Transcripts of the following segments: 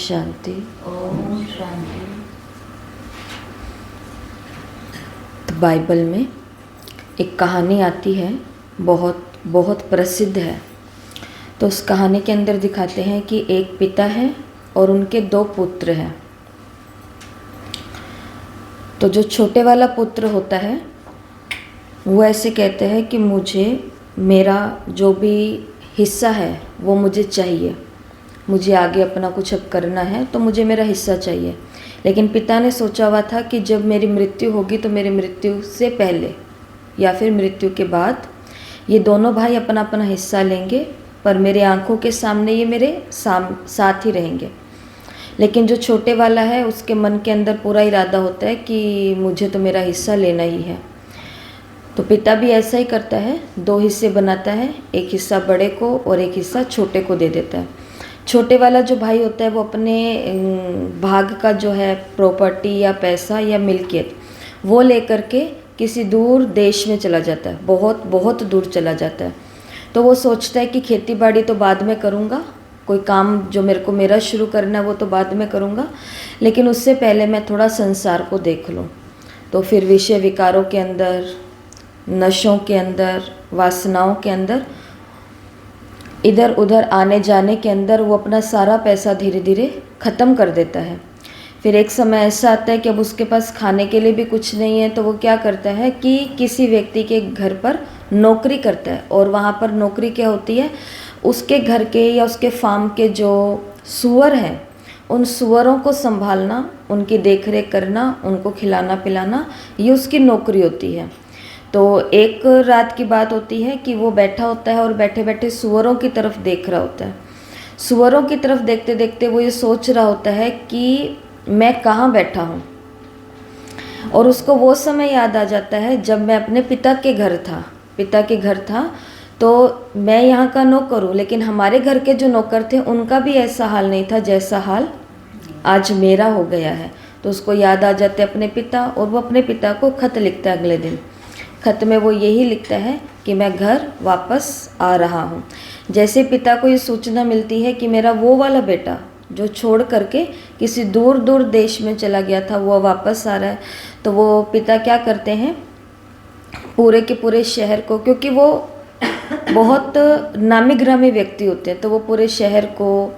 शांति। ओम शांति। तो बाइबल में एक कहानी आती है, बहुत बहुत प्रसिद्ध है। तो उस कहानी के अंदर दिखाते हैं कि एक पिता है और उनके 2 पुत्र हैं। तो जो छोटे वाला पुत्र होता है वो ऐसे कहते हैं कि मुझे मेरा जो भी हिस्सा है वो मुझे चाहिए, मुझे आगे अपना कुछ अब करना है तो मुझे मेरा हिस्सा चाहिए। लेकिन पिता ने सोचा हुआ था कि जब मेरी मृत्यु होगी तो मेरी मृत्यु से पहले या फिर मृत्यु के बाद ये दोनों भाई अपना अपना हिस्सा लेंगे, पर मेरे आंखों के सामने ये मेरे साथ ही रहेंगे। लेकिन जो छोटे वाला है उसके मन के अंदर पूरा इरादा होता है कि मुझे तो मेरा हिस्सा लेना ही है। तो पिता भी ऐसा ही करता है, 2 हिस्से बनाता है, एक हिस्सा बड़े को और एक हिस्सा छोटे को दे देता है। छोटे वाला जो भाई होता है वो अपने भाग का जो है प्रॉपर्टी या पैसा या मिल्कियत वो लेकर के किसी दूर देश में चला जाता है, बहुत बहुत दूर चला जाता है। तो वो सोचता है कि खेती बाड़ी तो बाद में करूँगा, कोई काम जो मेरे को मेरा शुरू करना है वो तो बाद में करूँगा, लेकिन उससे पहले मैं थोड़ा संसार को देख लूँ। तो फिर विषय विकारों के अंदर, नशों के अंदर, वासनाओं के अंदर, इधर उधर आने जाने के अंदर वो अपना सारा पैसा धीरे धीरे ख़त्म कर देता है। फिर एक समय ऐसा आता है कि अब उसके पास खाने के लिए भी कुछ नहीं है, तो वो क्या करता है कि किसी व्यक्ति के घर पर नौकरी करता है। और वहाँ पर नौकरी क्या होती है, उसके घर के या उसके फार्म के जो सूअर हैं उन सूअरों को संभालना, उनकी देखरेख करना, उनको खिलाना पिलाना, ये उसकी नौकरी होती है। तो एक रात की बात होती है कि वो बैठा होता है और बैठे बैठे सूअरों की तरफ देख रहा होता है। सूअरों की तरफ देखते देखते वो ये सोच रहा होता है कि मैं कहाँ बैठा हूँ। और उसको वो समय याद आ जाता है जब मैं अपने पिता के घर था। तो मैं यहाँ का नौकर हूँ, लेकिन हमारे घर के जो नौकर थे उनका भी ऐसा हाल नहीं था जैसा हाल आज मेरा हो गया है। तो उसको याद आ जाते अपने पिता, और वो अपने पिता को खत लिखता है अगले दिन। खत में वो यही लिखता है कि मैं घर वापस आ रहा हूँ। जैसे पिता को ये सूचना मिलती है कि मेरा वो वाला बेटा जो छोड़ करके किसी दूर दूर देश में चला गया था वो वापस आ रहा है, तो वो पिता क्या करते हैं, पूरे के पूरे शहर को, क्योंकि वो बहुत नामी ग्रामी व्यक्ति होते हैं, तो वो पूरे शहर को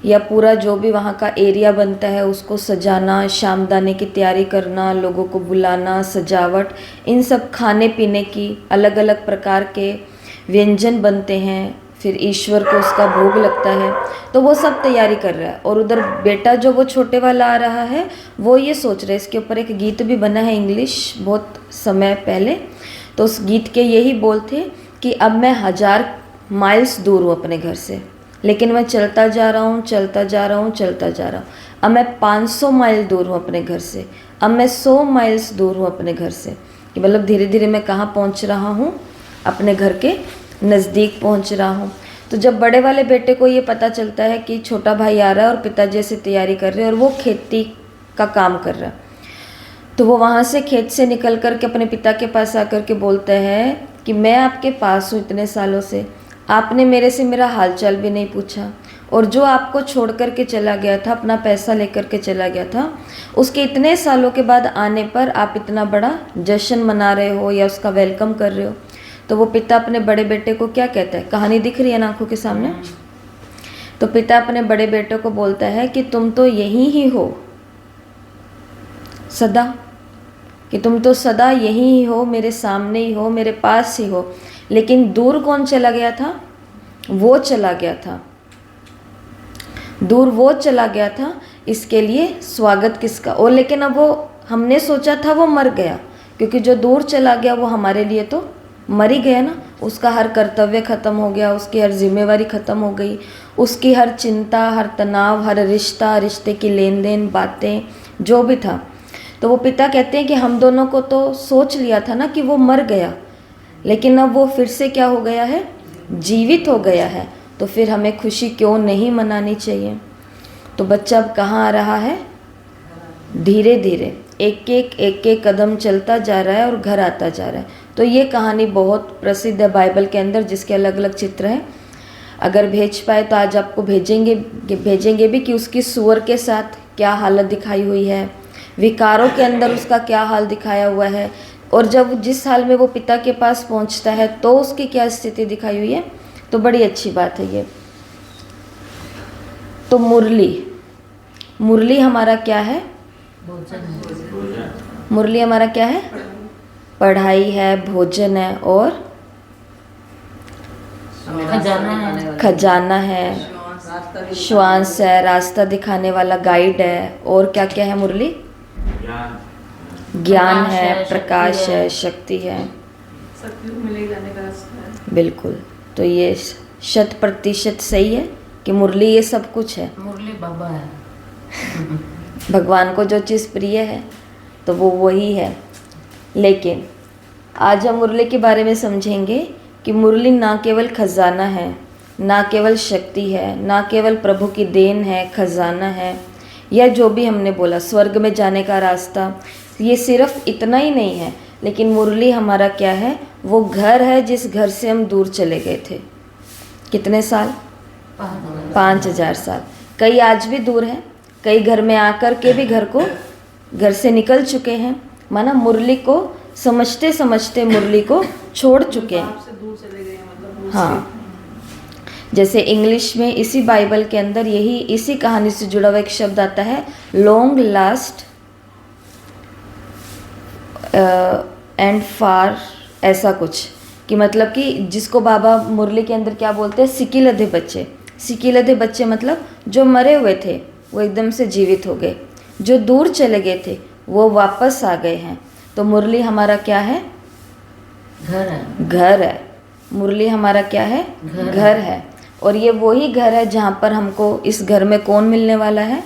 या पूरा जो भी वहाँ का एरिया बनता है उसको सजाना, शामदाने की तैयारी करना, लोगों को बुलाना, सजावट, इन सब खाने पीने की अलग अलग प्रकार के व्यंजन बनते हैं, फिर ईश्वर को उसका भोग लगता है, तो वो सब तैयारी कर रहा है। और उधर बेटा जो वो छोटे वाला आ रहा है वो ये सोच रहा है, इसके ऊपर एक गीत भी बना है इंग्लिश बहुत समय पहले। तो उस गीत के यही बोल थे कि अब मैं 1000 माइल्स दूर हूँ अपने घर से, लेकिन मैं चलता जा रहा हूँ, चलता जा रहा हूँ, चलता जा रहा हूँ। अब मैं 500 माइल दूर हूँ अपने घर से, अब मैं 100 माइल्स दूर हूँ अपने घर से, कि मतलब धीरे धीरे मैं कहाँ पहुँच रहा हूँ, अपने घर के नज़दीक पहुँच रहा हूँ। तो जब बड़े वाले बेटे को ये पता चलता है कि छोटा भाई आ रहा है और पिताजी से तैयारी कर रहे हैं और वो खेती का काम कर रहा है, तो वो वहाँ से खेत से निकल कर के अपने पिता के पास आकर के बोलते हैं कि मैं आपके पास हूँ इतने सालों से, आपने मेरे से मेरा हालचाल भी नहीं पूछा, और जो आपको छोड़ कर के चला गया था, अपना पैसा लेकर के चला गया था, उसके इतने सालों के बाद आने पर आप इतना बड़ा जश्न मना रहे हो या उसका वेलकम कर रहे हो। तो वो पिता अपने बड़े बेटे को क्या कहता है, कहानी दिख रही है ना आंखों के सामने। तो पिता अपने बड़े बेटे को बोलता है कि तुम तो यहीं ही हो सदा, कि तुम तो सदा यहीं ही हो, मेरे सामने ही हो, मेरे पास ही हो, लेकिन दूर कौन चला गया था, वो चला गया था, दूर वो चला गया था, इसके लिए स्वागत किसका। और लेकिन अब वो हमने सोचा था वो मर गया, क्योंकि जो दूर चला गया वो हमारे लिए तो मर ही गया ना, उसका हर कर्तव्य ख़त्म हो गया, उसकी हर जिम्मेवारी ख़त्म हो गई, उसकी हर चिंता, हर तनाव, हर रिश्ता, रिश्ते की लेन देन, बातें जो भी था। तो वो पिता कहते हैं कि हम दोनों को तो सोच लिया था ना कि वो मर गया, लेकिन अब वो फिर से क्या हो गया है, जीवित हो गया है, तो फिर हमें खुशी क्यों नहीं मनानी चाहिए। तो बच्चा अब कहाँ आ रहा है, धीरे धीरे एक एक कदम चलता जा रहा है और घर आता जा रहा है। तो ये कहानी बहुत प्रसिद्ध है बाइबल के अंदर, जिसके अलग अलग चित्र हैं। अगर भेज पाए तो आज आपको भेजेंगे भी कि उसकी सूअर के साथ क्या हालत दिखाई हुई है, विकारों के अंदर उसका क्या हाल दिखाया हुआ है, और जब जिस हाल में वो पिता के पास पहुंचता है तो उसकी क्या स्थिति दिखाई हुई है। तो बड़ी अच्छी बात है ये। तो मुरली हमारा क्या है? मुरली हमारा क्या है? पढ़ाई है, भोजन है और खजाना है, श्वास है, रास्ता दिखाने वाला गाइड है, और क्या क्या है मुरली? ज्ञान है, प्रकाश है, शक्ति है, बिल्कुल। तो ये 100% सही है कि मुरली ये सब कुछ है। मुरली बाबा है। भगवान को जो चीज़ प्रिय है तो वो वही है। लेकिन आज हम मुरली के बारे में समझेंगे कि मुरली ना केवल खजाना है, ना केवल शक्ति है, ना केवल प्रभु की देन है, खजाना है, या जो भी हमने बोला स्वर्ग में जाने का रास्ता, ये सिर्फ इतना ही नहीं है। लेकिन मुरली हमारा क्या है? वो घर है जिस घर से हम दूर चले गए थे। कितने साल? 5000 साल। कई आज भी दूर हैं, कई घर में आकर के भी घर से निकल चुके हैं, माना मुरली को समझते समझते मुरली को छोड़ चुके हैं। हाँ, जैसे इंग्लिश में इसी बाइबल के अंदर इसी कहानी से जुड़ा हुआ एक शब्द आता है, लॉन्ग लास्ट एंड फार, ऐसा कुछ कि मतलब कि जिसको बाबा मुरली के अंदर क्या बोलते हैं? सिकिलधे बच्चे। सिकिलधे बच्चे मतलब जो मरे हुए थे वो एकदम से जीवित हो गए, जो दूर चले गए थे वो वापस आ गए हैं। तो मुरली हमारा क्या है? घर है। मुरली हमारा क्या है? घर है। और ये वही घर है जहाँ पर हमको, इस घर में कौन मिलने वाला है?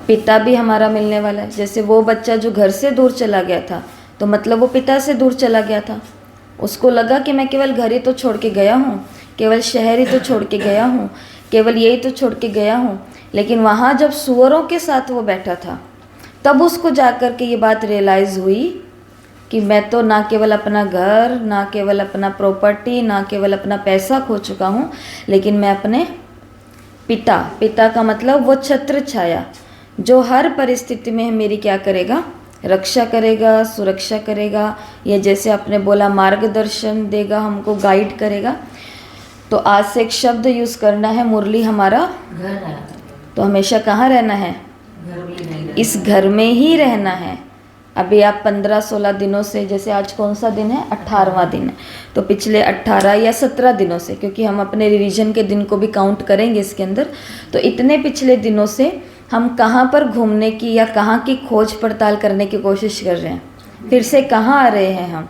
पिता भी हमारा मिलने वाला है। जैसे वो बच्चा जो घर से दूर चला गया था, तो मतलब वो पिता से दूर चला गया था। उसको लगा कि मैं केवल घर ही तो छोड़ के गया हूँ, केवल शहर ही तो छोड़ के गया हूँ, केवल यही तो छोड़ के गया हूँ। लेकिन वहाँ जब सुअरों के साथ वो बैठा था, तब उसको जाकर के ये बात रियलाइज़ हुई कि मैं तो ना केवल अपना घर, ना केवल अपना प्रॉपर्टी, ना केवल अपना पैसा खो चुका हूँ, लेकिन मैं अपने पिता का मतलब वो छत्र छाया जो हर परिस्थिति में मेरी क्या करेगा? रक्षा करेगा, सुरक्षा करेगा, या जैसे आपने बोला मार्गदर्शन देगा, हमको गाइड करेगा। तो आज से एक शब्द यूज़ करना है, मुरली हमारा घर है। तो हमेशा कहाँ रहना है? इस घर में ही रहना है। अभी आप 15-16 दिनों से, जैसे आज कौन सा दिन है? 18वां दिन है। तो पिछले 18 या 17 दिनों से, क्योंकि हम अपने रिवीजन के दिन को भी काउंट करेंगे इसके अंदर, तो इतने पिछले दिनों से हम कहाँ पर घूमने की या कहाँ की खोज पड़ताल करने की कोशिश कर रहे हैं? फिर से कहाँ आ रहे हैं हम?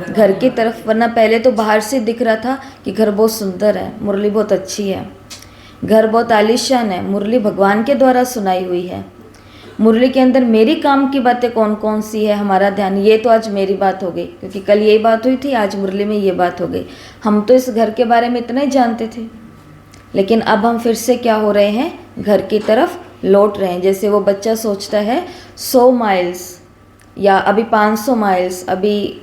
घर की तरफ। वरना पहले तो बाहर से दिख रहा था कि घर बहुत सुंदर है, मुरली बहुत अच्छी है, घर बहुत आलीशान है, मुरली भगवान के द्वारा सुनाई हुई है, मुरली के अंदर मेरी काम की बातें कौन कौन सी है, हमारा ध्यान। ये तो आज मेरी बात हो गई, क्योंकि कल यही बात हुई थी, आज मुरली में ये बात हो गई। हम तो इस घर के बारे में इतना ही जानते थे, लेकिन अब हम फिर से क्या हो रहे हैं? घर की तरफ लौट रहे हैं। जैसे वो बच्चा सोचता है 100 माइल्स या अभी 500 माइल्स, अभी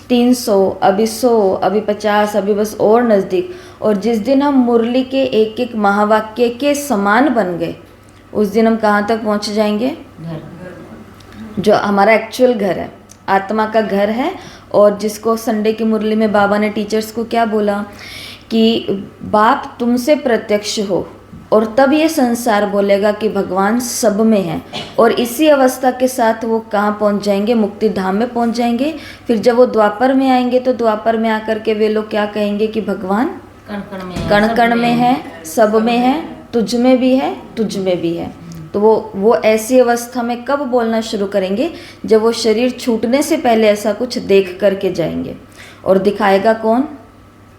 300, अभी 100, अभी 50, अभी बस और नज़दीक। और जिस दिन हम मुरली के एक एक महावाक्य के समान बन गए, उस दिन हम कहाँ तक पहुँच जाएंगे? जो हमारा एक्चुअल घर है, आत्मा का घर है। और जिसको संडे की मुरली में बाबा ने टीचर्स को क्या बोला कि बाप तुमसे प्रत्यक्ष हो, और तब ये संसार बोलेगा कि भगवान सब में है। और इसी अवस्था के साथ वो कहाँ पहुँच जाएंगे? मुक्ति धाम में पहुँच जाएंगे। फिर जब वो द्वापर में आएंगे तो द्वापर में आकर के वे लोग क्या कहेंगे कि भगवान कण कण में है, सब में है, तुझ में भी है, तुझ में भी है। तो वो ऐसी अवस्था में कब बोलना शुरू करेंगे? जब वो शरीर छूटने से पहले ऐसा कुछ देख करके जाएंगे। और दिखाएगा कौन?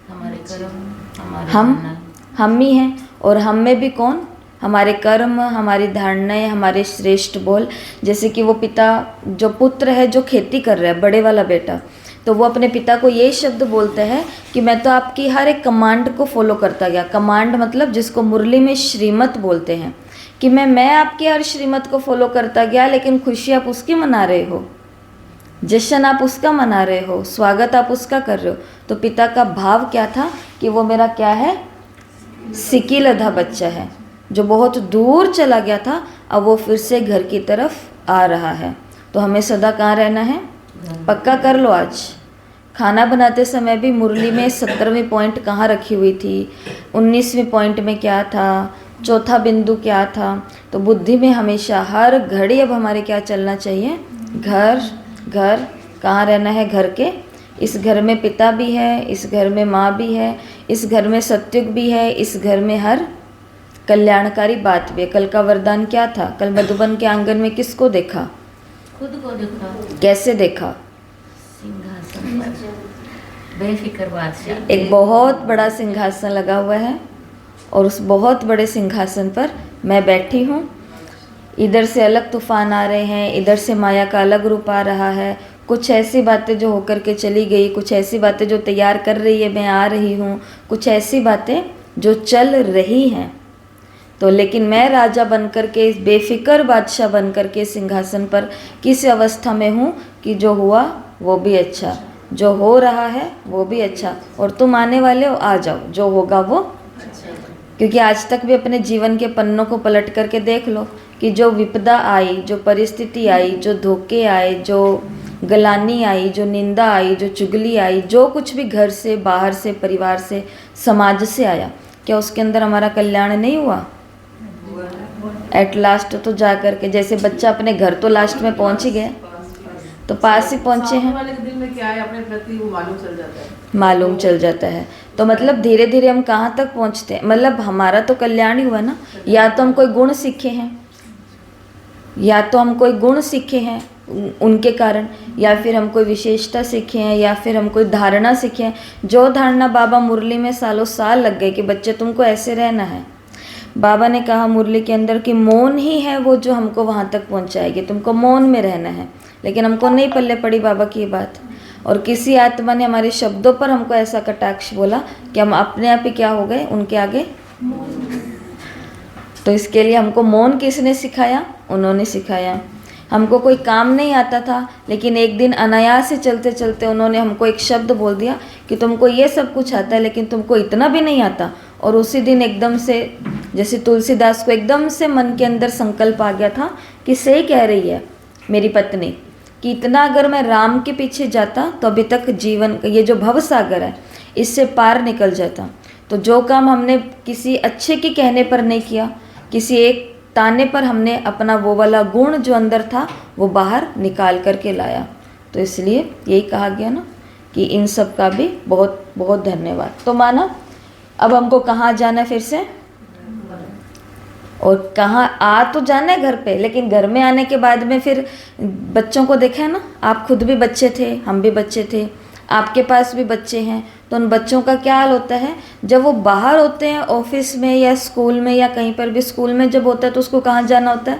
हमारे कर्म, हम ही हैं। और हम में भी कौन? हमारे कर्म, हमारी धारणाएं, हमारे श्रेष्ठ बोल। जैसे कि वो पिता, जो पुत्र है, जो खेती कर रहा है, बड़े वाला बेटा, तो वो अपने पिता को ये शब्द बोलता है कि मैं तो आपकी हर एक कमांड को फॉलो करता गया। कमांड मतलब जिसको मुरली में श्रीमत बोलते हैं, कि मैं आपकी हर श्रीमत को फॉलो करता गया, लेकिन खुशी आप उसकी मना रहे हो। जश्न आप उसका मना रहे हो, स्वागत आप उसका कर रहे हो। तो पिता का भाव क्या था कि वो मेरा क्या है, सिकीलधा बच्चा है जो बहुत दूर चला गया था, अब वो फिर से घर की तरफ आ रहा है। तो हमें सदा कहाँ रहना है, पक्का कर लो आज। खाना बनाते समय भी मुरली में 17वीं पॉइंट कहाँ रखी हुई थी, 19वीं पॉइंट में क्या था, चौथा बिंदु क्या था। तो बुद्धि में हमेशा हर घड़ी अब हमारे क्या चलना चाहिए, घर घर, कहाँ रहना है, घर के। इस घर में पिता भी है, इस घर में माँ भी है, इस घर में सत्युग भी है, इस घर में हर कल्याणकारी बात भी है। कल का वरदान क्या था, कल मधुबन के आंगन में किसको देखा, खुद को देखा, कैसे देखा, सिंहासन पर बेफिक्र बादशाह। एक बहुत बड़ा सिंहासन लगा हुआ है और उस बहुत बड़े सिंहासन पर मैं बैठी हूँ। इधर से अलग तूफान आ रहे हैं, इधर से माया का अलग रूप आ रहा है। कुछ ऐसी बातें जो होकर के चली गई, कुछ ऐसी बातें जो तैयार कर रही है, मैं आ रही हूँ, कुछ ऐसी बातें जो चल रही हैं। तो लेकिन मैं राजा बनकर के, इस बेफिक्र बादशाह बनकर के सिंहासन पर किस अवस्था में हूँ कि जो हुआ वो भी अच्छा, जो हो रहा है वो भी अच्छा, और तुम आने वाले हो, आ जाओ, जो होगा वो। क्योंकि आज तक भी अपने जीवन के पन्नों को पलट करके देख लो कि जो विपदा आई, जो परिस्थिति आई, जो धोखे आए, जो गलानी आई, जो निंदा आई, जो चुगली आई, जो कुछ भी घर से, बाहर से, परिवार से, समाज से आया, क्या उसके अंदर हमारा कल्याण नहीं हुआ। एट लास्ट तो जा करके, जैसे बच्चा अपने घर तो लास्ट में पहुंच ही गया, तो पास ही पहुंचे हैं, वाले के दिल में क्या है अपने प्रति वो मालूम चल जाता है, मालूम चल जाता है। तो मतलब धीरे धीरे हम कहाँ तक पहुँचते हैं, मतलब हमारा तो कल्याण ही हुआ ना। या तो हम कोई गुण सीखे हैं, या तो हम कोई गुण सीखे हैं उनके कारण, या फिर हम कोई विशेषता सीखे हैं, या फिर हम कोई धारणा सीखे हैं। जो धारणा बाबा मुरली में सालों साल लग गए कि बच्चे तुमको ऐसे रहना है। बाबा ने कहा मुरली के अंदर कि मौन ही है वो जो हमको वहाँ तक पहुँचाएगी, तुमको मौन में रहना है। लेकिन हमको नहीं पल्ले पड़ी बाबा की बात, और किसी आत्मा ने हमारे शब्दों पर हमको ऐसा कटाक्ष बोला कि हम अपने आप ही क्या हो गए, उनके आगे। तो इसके लिए हमको मौन किसने सिखाया, उन्होंने सिखाया। हमको कोई काम नहीं आता था, लेकिन एक दिन अनायास से चलते चलते उन्होंने हमको एक शब्द बोल दिया कि तुमको ये सब कुछ आता है लेकिन तुमको इतना भी नहीं आता। और उसी दिन एकदम से, जैसे तुलसीदास को एकदम से मन के अंदर संकल्प आ गया था कि सही कह रही है मेरी पत्नी कि इतना अगर मैं राम के पीछे जाता तो अभी तक जीवन, ये जो भव सागर है, इससे पार निकल जाता। तो जो काम हमने किसी अच्छे के कहने पर नहीं किया, किसी एक ताने पर हमने अपना वो वाला गुण जो अंदर था वो बाहर निकाल करके लाया। तो इसलिए यही कहा गया ना कि इन सब का भी बहुत बहुत धन्यवाद। तो माना अब हमको कहाँ जाना है फिर से, और कहाँ आ तो जाना है घर पे, लेकिन घर में आने के बाद में फिर बच्चों को देखा है ना, आप खुद भी बच्चे थे, हम भी बच्चे थे, आपके पास भी बच्चे हैं। तो उन बच्चों का क्या हाल होता है जब वो बाहर होते हैं, ऑफिस में या स्कूल में या कहीं पर भी, स्कूल में जब होता है तो उसको कहाँ जाना होता है,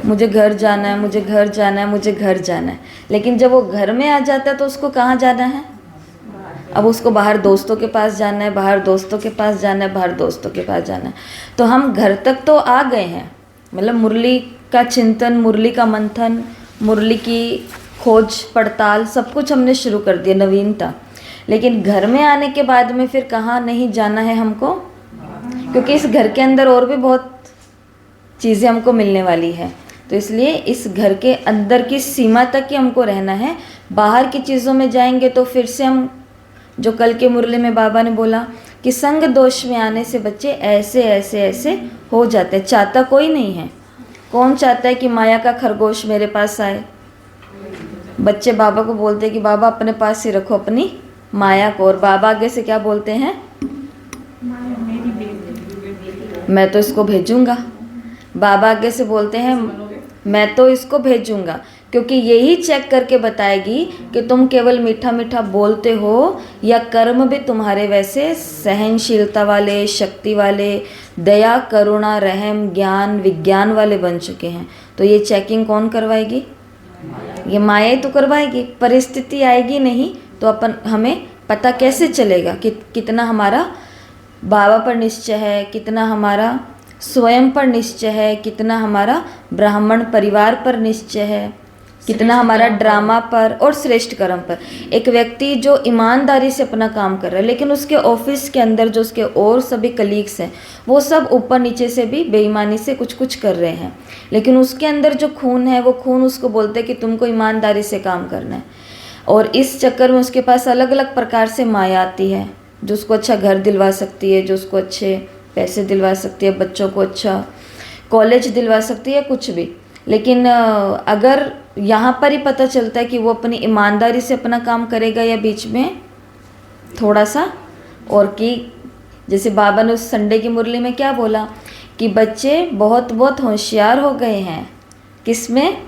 मुझे घर जाना है, मुझे घर जाना है, मुझे घर जाना है। लेकिन जब वो घर में आ जाता है तो उसको कहाँ जाना है, अब उसको बाहर दोस्तों के पास जाना है, बाहर दोस्तों के पास जाना है, बाहर दोस्तों के पास जाना है। तो हम घर तक तो आ गए हैं, मतलब मुरली का चिंतन, मुरली का मंथन, मुरली की खोज पड़ताल सब कुछ हमने शुरू कर दिया, नवीनता। लेकिन घर में आने के बाद में फिर कहाँ नहीं जाना है हमको, क्योंकि इस घर के अंदर और भी बहुत चीज़ें हमको मिलने वाली है। तो इसलिए इस घर के अंदर की सीमा तक ही हमको रहना है। बाहर की चीज़ों में जाएंगे तो फिर से हम, जो कल के मुरली में बाबा ने बोला कि संग दोष में आने से बच्चे ऐसे ऐसे ऐसे हो जाते हैं। चाहता कोई नहीं है, कौन चाहता है कि माया का खरगोश मेरे पास आए। बच्चे बाबा को बोलते हैं कि बाबा अपने पास ही रखो अपनी माया को, और बाबा आगे से क्या बोलते हैं, मैं तो इसको भेजूंगा। बाबा आगे से बोलते हैं मैं तो इसको भेजूंगा, क्योंकि यही चेक करके बताएगी कि तुम केवल मीठा मीठा बोलते हो या कर्म भी तुम्हारे वैसे सहनशीलता वाले, शक्ति वाले, दया, करुणा, रहम, ज्ञान, विज्ञान वाले बन चुके हैं। तो ये चेकिंग कौन करवाएगी, ये माया ही तो करवाएगी। परिस्थिति आएगी नहीं तो अपन, हमें पता कैसे चलेगा कि कितना हमारा बाबा पर निश्चय है, कितना हमारा स्वयं पर निश्चय है, कितना हमारा ब्राह्मण परिवार पर निश्चय है। कितना हमारा ड्रामा पर और श्रेष्ठ कर्म पर। एक व्यक्ति जो ईमानदारी से अपना काम कर रहा है, लेकिन उसके ऑफिस के अंदर जो उसके और सभी कलीग्स हैं वो सब ऊपर नीचे से भी बेईमानी से कुछ कुछ कर रहे हैं, लेकिन उसके अंदर जो खून है वो खून उसको बोलते हैं कि तुमको ईमानदारी से काम करना है। और इस चक्कर में उसके पास अलग अलग प्रकार से माया आती है, जो उसको अच्छा घर दिलवा सकती है, जो उसको अच्छे पैसे दिलवा सकती है, बच्चों को अच्छा कॉलेज दिलवा सकती है, कुछ भी। लेकिन अगर यहाँ पर ही पता चलता है कि वो अपनी ईमानदारी से अपना काम करेगा या बीच में थोड़ा सा और कि जैसे बाबा ने उस संडे की मुरली में क्या बोला कि बच्चे बहुत बहुत होशियार हो गए हैं। किसमें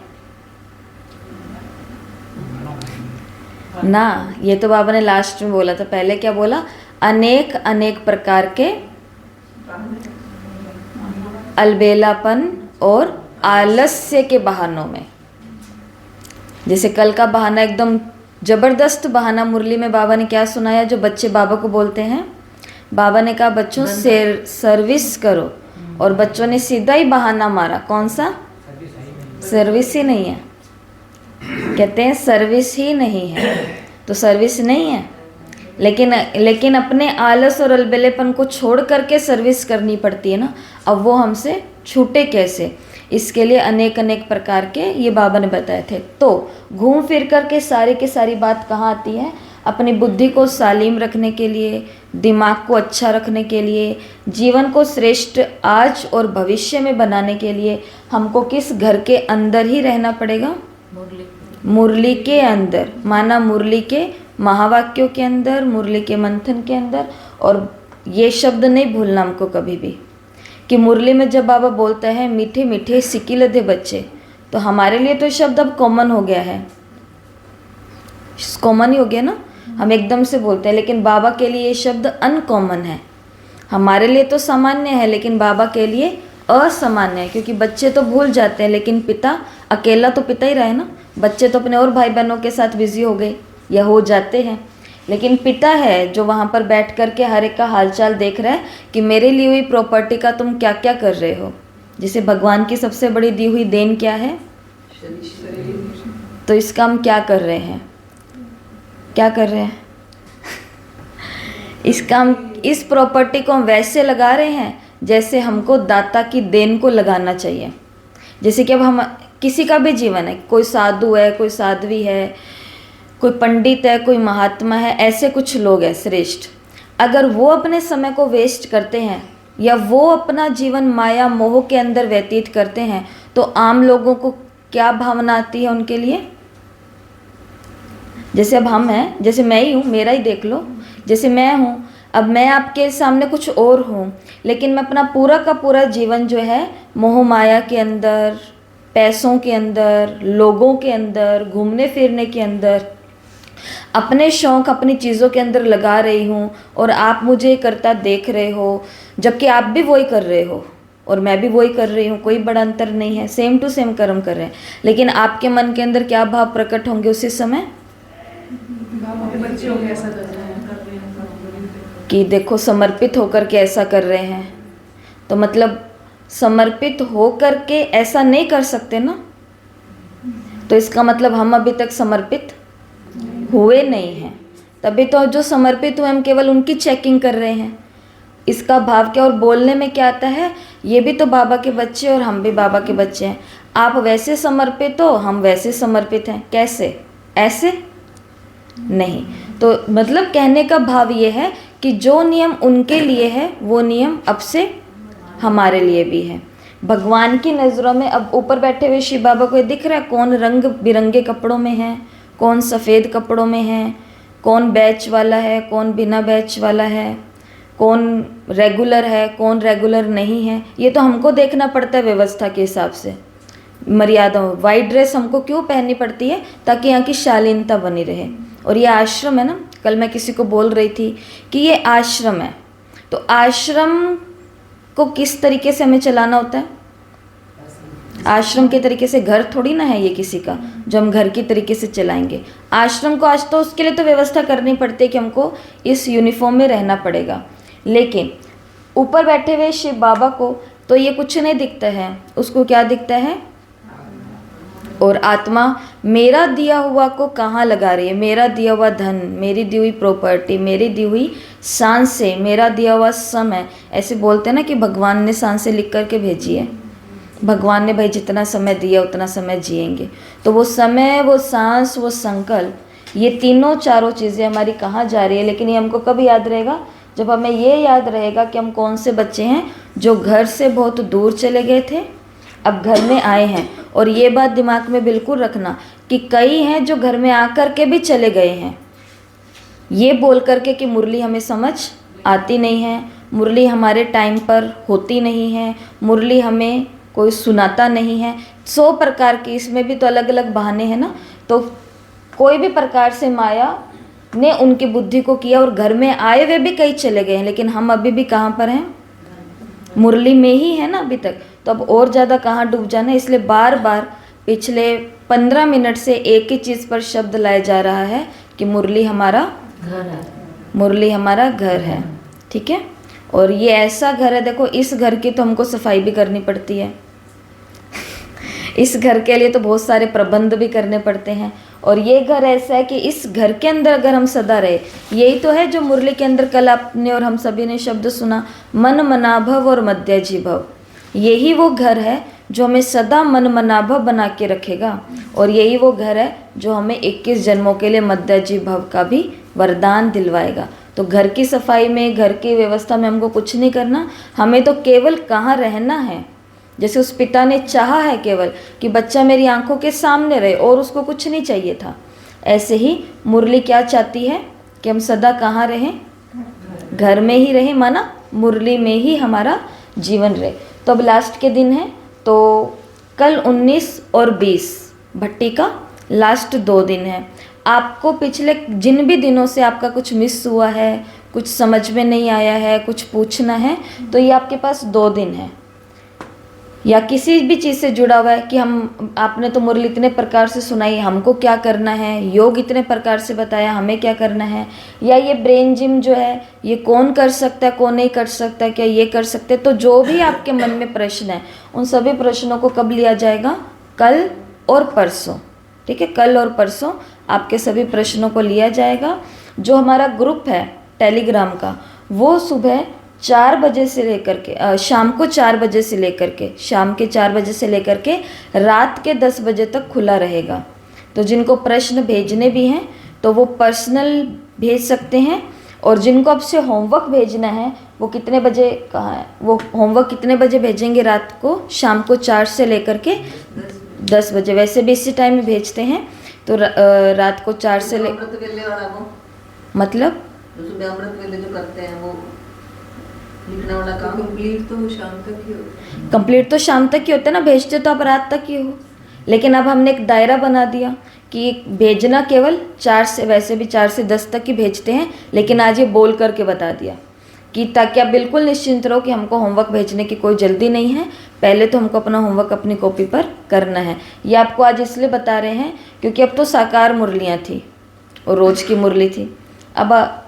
ना, ये तो बाबा ने लास्ट में बोला था। पहले क्या बोला? अनेक अनेक प्रकार के अलबेलापन और आलस्य के बहानों में। जैसे कल का बहाना एकदम जबरदस्त बहाना मुरली में बाबा ने क्या सुनाया, जो बच्चे बाबा को बोलते हैं। बाबा ने कहा बच्चों सर्विस करो, और बच्चों ने सीधा ही बहाना मारा। कौन सा? सर्विस ही नहीं है। कहते हैं सर्विस ही नहीं है, तो सर्विस नहीं है, लेकिन अपने आलस और अलबेलेपन को छोड़ करके सर्विस करनी पड़ती है ना। अब वो हमसे छूटे कैसे? इसके लिए अनेक अनेक प्रकार के ये बाबा ने बताए थे। तो घूम फिर करके सारी की सारी बात कहाँ आती है? अपनी बुद्धि को सालीम रखने के लिए, दिमाग को अच्छा रखने के लिए, जीवन को श्रेष्ठ आज और भविष्य में बनाने के लिए हमको किस घर के अंदर ही रहना पड़ेगा? मुरली के अंदर, माना मुरली के महावाक्यों के अंदर, मुरली के मंथन के अंदर। और ये शब्द नहीं भूलना हमको कभी भी कि मुरली में जब बाबा बोलते हैं मीठे मीठे सिकिल दे बच्चे, तो हमारे लिए तो शब्द अब कॉमन हो गया है, कॉमन ही हो गया ना, हम एकदम से बोलते हैं। लेकिन बाबा के लिए ये शब्द अनकॉमन है। हमारे लिए तो सामान्य है, लेकिन बाबा के लिए असामान्य है, क्योंकि बच्चे तो भूल जाते हैं, लेकिन पिता अकेला तो पिता ही रहे ना। बच्चे तो अपने और भाई बहनों के साथ बिजी हो गए या हो जाते हैं, लेकिन पिता है जो वहाँ पर बैठ कर के हर एक का हालचाल देख रहा है कि मेरे ली हुई प्रॉपर्टी का तुम क्या क्या कर रहे हो। जिसे भगवान की सबसे बड़ी दी हुई देन क्या है? तो इसका हम क्या कर रहे हैं? क्या कर रहे हैं? इसका हम इस प्रॉपर्टी को हम वैसे लगा रहे हैं जैसे हमको दाता की देन को लगाना चाहिए। जैसे कि अब हम किसी का भी जीवन है, कोई साधु है, कोई साध्वी है, कोई पंडित है, कोई महात्मा है, ऐसे कुछ लोग हैं श्रेष्ठ। अगर वो अपने समय को वेस्ट करते हैं या वो अपना जीवन माया मोह के अंदर व्यतीत करते हैं, तो आम लोगों को क्या भावना आती है उनके लिए? जैसे अब हम हैं, जैसे मैं ही हूँ, मेरा ही देख लो। जैसे मैं हूँ, अब मैं आपके सामने कुछ और हूँ, लेकिन मैं अपना पूरा का पूरा जीवन जो है मोह माया के अंदर, पैसों के अंदर, लोगों के अंदर, घूमने फिरने के अंदर, अपने शौक़ अपनी चीज़ों के अंदर लगा रही हूँ, और आप मुझे करता देख रहे हो, जबकि आप भी वही कर रहे हो और मैं भी वही कर रही हूँ। कोई बड़ा अंतर नहीं है, सेम टू सेम कर्म कर रहे हैं। लेकिन आपके मन के अंदर क्या भाव प्रकट होंगे उसी समय? बच्चे हो गए ऐसा कर रहे हैं कि देखो समर्पित होकर के ऐसा कर रहे हैं। तो मतलब समर्पित हो करके ऐसा नहीं कर सकते ना, तो इसका मतलब हम अभी तक समर्पित हुए नहीं हैं। तभी तो जो समर्पित हुए हम केवल उनकी चेकिंग कर रहे हैं। इसका भाव क्या? और बोलने में क्या आता है? ये भी तो बाबा के बच्चे और हम भी बाबा के बच्चे हैं। आप वैसे समर्पित हो, हम वैसे समर्पित हैं। कैसे? ऐसे नहीं। तो मतलब कहने का भाव ये है कि जो नियम उनके लिए है वो नियम अब से हमारे लिए भी है। भगवान की नज़रों में अब ऊपर बैठे हुए शिव बाबा को दिख रहा है कौन रंग बिरंगे कपड़ों में है, कौन सफ़ेद कपड़ों में है, कौन बैच वाला है, कौन बिना बैच वाला है, कौन रेगुलर है, कौन रेगुलर नहीं है। ये तो हमको देखना पड़ता है व्यवस्था के हिसाब से, मर्यादा। वाइट ड्रेस हमको क्यों पहननी पड़ती है? ताकि यहाँ की शालीनता बनी रहे। और ये आश्रम है ना, कल मैं किसी को बोल रही थी कि ये आश्रम है, तो आश्रम को किस तरीके से हमें चलाना होता है? आश्रम के तरीके से। घर थोड़ी ना है ये किसी का जो हम घर की तरीके से चलाएंगे। आश्रम को आज तो उसके लिए तो व्यवस्था करनी पड़ती है कि हमको इस यूनिफॉर्म में रहना पड़ेगा। लेकिन ऊपर बैठे हुए शिव बाबा को तो ये कुछ नहीं दिखता है। उसको क्या दिखता है? और आत्मा मेरा दिया हुआ को कहाँ लगा रही है, मेरा दिया हुआ धन, मेरी दी हुई प्रॉपर्टी, मेरी दी हुई सांसें, मेरा दिया हुआ समय। ऐसे बोलते हैं ना कि भगवान ने सांसें लिख करके भेजी है, भगवान ने भाई जितना समय दिया उतना समय जिएंगे। तो वो समय, वो सांस, वो संकल्प, ये तीनों चारों चीज़ें हमारी कहाँ जा रही है। लेकिन ये हमको कब याद रहेगा, जब हमें ये याद रहेगा कि हम कौन से बच्चे हैं जो घर से बहुत दूर चले गए थे, अब घर में आए हैं। और ये बात दिमाग में बिल्कुल रखना कि कई हैं जो घर में आकर के भी चले गए हैं, ये बोल करके कि मुरली हमें समझ आती नहीं है, मुरली हमारे टाइम पर होती नहीं है, मुरली हमें कोई सुनाता नहीं है। 100 प्रकार की, इसमें भी तो अलग अलग बहाने हैं ना। तो कोई भी प्रकार से माया ने उनकी बुद्धि को किया और घर में आए हुए भी कई चले गए हैं, लेकिन हम अभी भी कहाँ पर हैं, मुरली में ही है ना अभी तक। तो अब और ज़्यादा कहाँ डूब जाना, इसलिए बार बार पिछले 15 मिनट से एक ही चीज़ पर शब्द लाया जा रहा है कि मुरली हमारा घर है, मुरली हमारा घर है। ठीक है, और ये ऐसा घर है, देखो इस घर की तो हमको सफाई भी करनी पड़ती है इस घर के लिए तो बहुत सारे प्रबंध भी करने पड़ते हैं। और ये घर ऐसा है कि इस घर के अंदर अगर हम सदा रहे, यही तो है जो मुरली के अंदर कल आपने और हम सभी ने शब्द सुना, मन मनाभव और मध्याजी भव। यही वो घर है जो हमें सदा मन मनाभव बना के रखेगा, और यही वो घर है जो हमें 21 जन्मों के लिए मध्याजी भव का भी वरदान दिलवाएगा। तो घर की सफाई में, घर की व्यवस्था में हमको कुछ नहीं करना, हमें तो केवल कहाँ रहना है। जैसे उस पिता ने चाहा है केवल कि बच्चा मेरी आंखों के सामने रहे और उसको कुछ नहीं चाहिए था, ऐसे ही मुरली क्या चाहती है कि हम सदा कहाँ रहें, घर में ही रहें, माना मुरली में ही हमारा जीवन रहे। तो अब लास्ट के दिन है, तो कल 19 और 20 भट्टी का लास्ट 2 दिन है। आपको पिछले जिन भी दिनों से आपका कुछ मिस हुआ है, कुछ समझ में नहीं आया है, कुछ पूछना है, तो ये आपके पास 2 दिन है। या किसी भी चीज़ से जुड़ा हुआ है कि हम, आपने तो मुरली इतने प्रकार से सुनाई, हमको क्या करना है, योग इतने प्रकार से बताया, हमें क्या करना है, या ये ब्रेन जिम जो है ये कौन कर सकता है, कौन नहीं कर सकता, क्या ये कर सकते। तो जो भी आपके मन में प्रश्न है, उन सभी प्रश्नों को कब लिया जाएगा, कल और परसों। ठीक है, कल और परसों आपके सभी प्रश्नों को लिया जाएगा। जो हमारा ग्रुप है टेलीग्राम का, वो सुबह 4 बजे से लेकर के शाम को 4 बजे से लेकर के, शाम के 4 बजे से लेकर के रात के 10 बजे तक खुला रहेगा। तो जिनको प्रश्न भेजने भी हैं तो वो पर्सनल भेज सकते हैं, और जिनको आपसे होमवर्क भेजना है वो कितने बजे, कहाँ है वो होमवर्क, कितने बजे भेजेंगे, रात को शाम को 4 से लेकर के 10 बजे। वैसे भी इसी टाइम में भेजते हैं, तो रात को 4 से अमृत वेले वाला वो, मतलब जो सुबह अमृत वेले जो करते हैं वो लिखने वाला काम कंप्लीट तो शाम तक ही होता है। कंप्लीट तो शाम तक ही होता है ना, भेजते तो आप रात तक ही हो। लेकिन अब हमने एक दायरा बना दिया कि भेजना केवल 4 से, वैसे भी 4 से 10 तक ही भेजते हैं, लेकिन आज ये बोल करके बता दिया कि ताकि आप बिल्कुल निश्चिंत रहो कि हमको होमवर्क भेजने की कोई जल्दी नहीं है, पहले तो हमको अपना होमवर्क अपनी कॉपी पर करना है। ये आपको आज इसलिए बता रहे हैं क्योंकि अब तो साकार मुरलियाँ थी और रोज़ की मुरली थी। अब